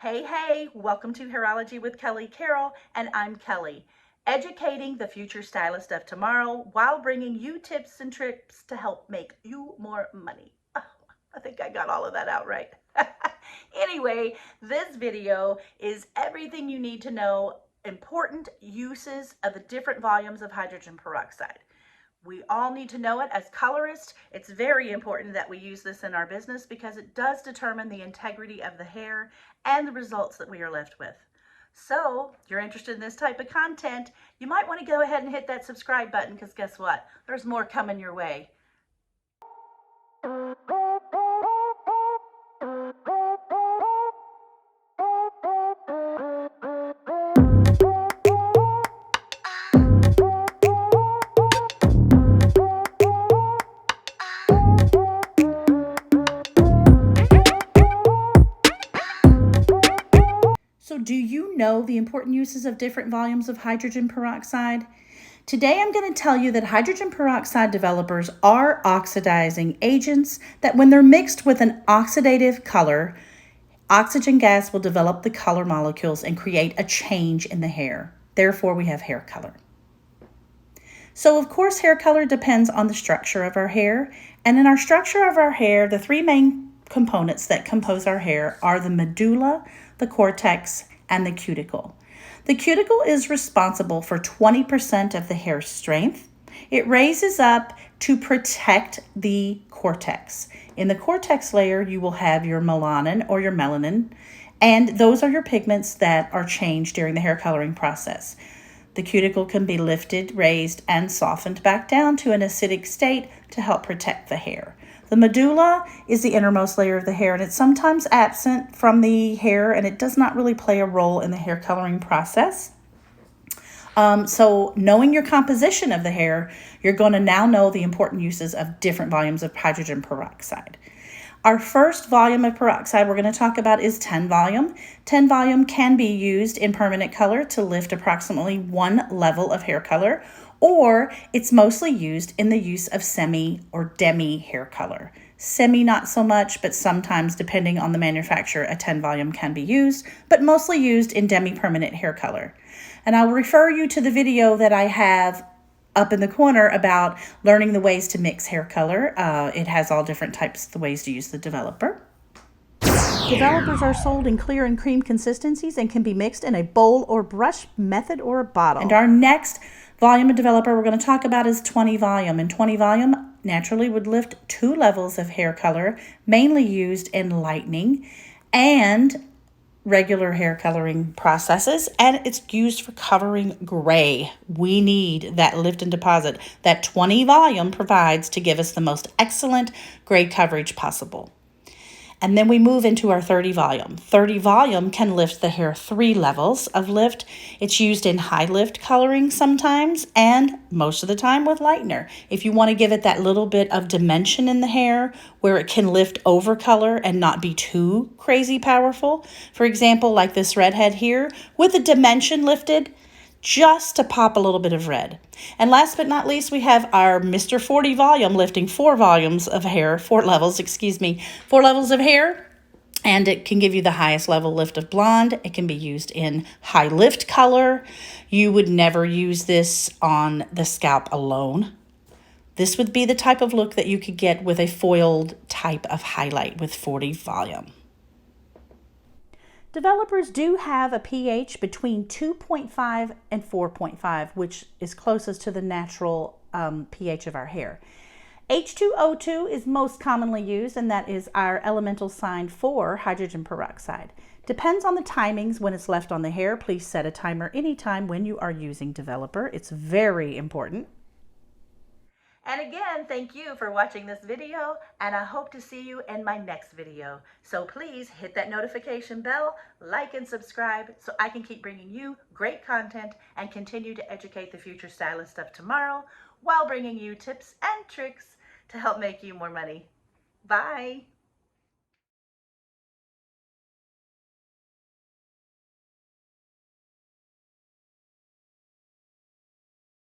Hey, welcome to Hairology with Kelly Carroll, and I'm Kelly, educating the future stylist of tomorrow while bringing you tips and tricks to help make you more money. Oh, I think I got all of that out right. Anyway, this video is everything you need to know, important uses of the different volumes of hydrogen peroxide. We all need to know it as colorists. It's very important that we use this in our business because it does determine the integrity of the hair and the results that we are left with. So if you're interested in this type of content, you might want to go ahead and hit that subscribe button because guess what? There's more coming your way. So do you know the important uses of different volumes of hydrogen peroxide? Today I'm going to tell you that hydrogen peroxide developers are oxidizing agents that when they're mixed with an oxidative color, oxygen gas will develop the color molecules and create a change in the hair. Therefore, we have hair color. So of course, hair color depends on the structure of our hair. And in our structure of our hair, the three main components that compose our hair are the medulla, the cortex, and the cuticle. The cuticle is responsible for 20% of the hair strength. It raises up to protect the cortex. In the cortex layer, you will have your melanin or your melanin, and those are your pigments that are changed during the hair coloring process. The cuticle can be lifted, raised, and softened back down to an acidic state to help protect the hair. The medulla is the innermost layer of the hair, and it's sometimes absent from the hair, and it does not really play a role in the hair coloring process. So knowing your composition of the hair, you're going to now know the important uses of different volumes of hydrogen peroxide. Our first volume of peroxide we're going to talk about is 10 volume. 10 volume can be used in permanent color to lift approximately one level of hair color, or it's mostly used in the use of semi or demi hair color. Semi not so much, but sometimes depending on the manufacturer, a 10 volume can be used, but mostly used in demi-permanent hair color. And I'll refer you to the video that I have up in the corner about learning the ways to mix hair color. It has all different types of the ways to use the developer. Developers are sold in clear and cream consistencies and can be mixed in a bowl or brush method or a bottle. And our next volume of developer we're going to talk about is 20 volume. And 20 volume naturally would lift two levels of hair color, mainly used in lightening and regular hair coloring processes, and it's used for covering gray. We need that lift and deposit that 20 volume provides to give us the most excellent gray coverage possible. And then we move into our 30 volume. 30 volume can lift the hair 3 levels of lift. It's used in high lift coloring sometimes, and most of the time with lightener. If you want to give it that little bit of dimension in the hair where it can lift over color and not be too crazy powerful. For example, like this redhead here, with the dimension lifted, just to pop a little bit of red. And last but not least, we have our Mr. 40 volume lifting 4 volumes of hair, 4 levels of hair. And it can give you the highest level lift of blonde. It can be used in high lift color. You would never use this on the scalp alone. This would be the type of look that you could get with a foiled type of highlight with 40 volume. Developers do have a pH between 2.5 and 4.5, which is closest to the natural pH of our hair. H2O2 is most commonly used, and that is our elemental sign for hydrogen peroxide. Depends on the timings when it's left on the hair. Please set a timer anytime when you are using developer. It's very important. And again, thank you for watching this video, and I hope to see you in my next video. So please hit that notification bell, like and subscribe so I can keep bringing you great content and continue to educate the future stylist of tomorrow while bringing you tips and tricks to help make you more money. Bye.